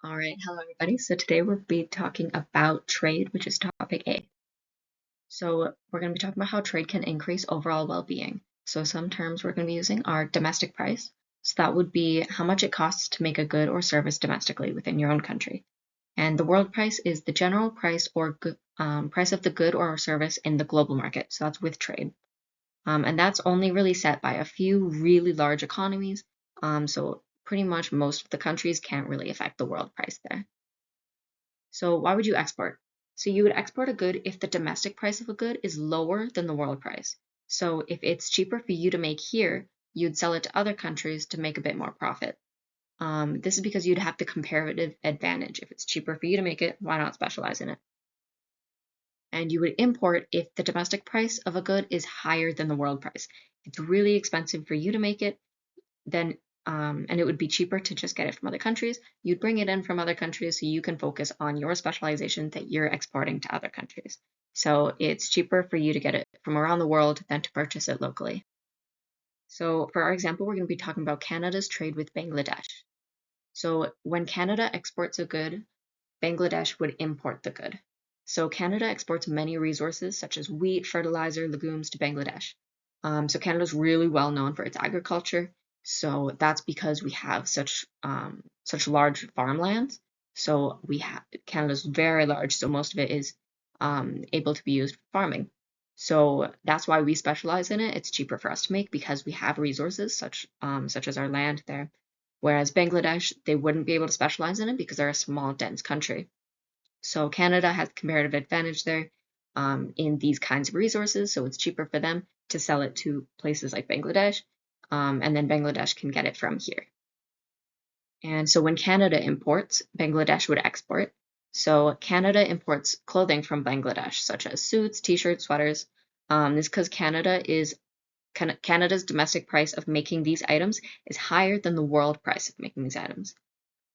All right, hello everybody. So today we'll be talking about trade, which is topic A. So we're going to be talking about how trade can increase overall well-being. So some terms we're going to be using are domestic price. So that would be how much it costs to make a good or service domestically within your own country. And the world price is the general price or price of the good or service in the global market. So that's with trade. And that's only really set by a few really large economies. So pretty much most of the countries can't really affect the world price there. So why would you export? So you would export a good if the domestic price of a good is lower than the world price. So if it's cheaper for you to make here, you'd sell it to other countries to make a bit more profit. This is because you'd have the comparative advantage. If it's cheaper for you to make it, why not specialize in it? And you would import if the domestic price of a good is higher than the world price. If it's really expensive for you to make it, then and it would be cheaper to just get it from other countries. You'd bring it in from other countries so you can focus on your specialization that you're exporting to other countries. So it's cheaper for you to get it from around the world than to purchase it locally. So for our example, we're going to be talking about Canada's trade with Bangladesh. So when Canada exports a good, Bangladesh would import the good. So Canada exports many resources such as wheat, fertilizer, legumes to Bangladesh. So Canada's really well known for its agriculture. So that's because we have such large farmlands. So we have Canada's very large, so most of it is able to be used for farming. So that's why we specialize in it. It's cheaper for us to make because we have resources such as our land there. Whereas Bangladesh, they wouldn't be able to specialize in it because they're a small, dense country. So Canada has comparative advantage there in these kinds of resources, so it's cheaper for them to sell it to places like Bangladesh, and then Bangladesh can get it from here. And so when Canada imports, Bangladesh would export. So Canada imports clothing from Bangladesh, such as suits, t-shirts, sweaters. This is because Canada's domestic price of making these items is higher than the world price of making these items.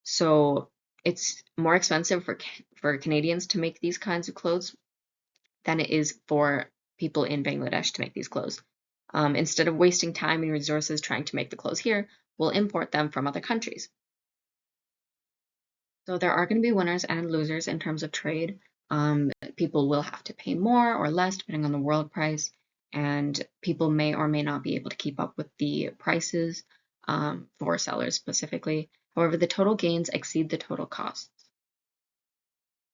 So it's more expensive for Canadians to make these kinds of clothes than it is for people in Bangladesh to make these clothes. Instead of wasting time and resources trying to make the clothes here, we'll import them from other countries. So there are going to be winners and losers in terms of trade. People will have to pay more or less depending on the world price, and people may or may not be able to keep up with the prices for sellers specifically. However, the total gains exceed the total costs.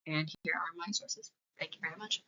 And here are my sources. Thank you very much.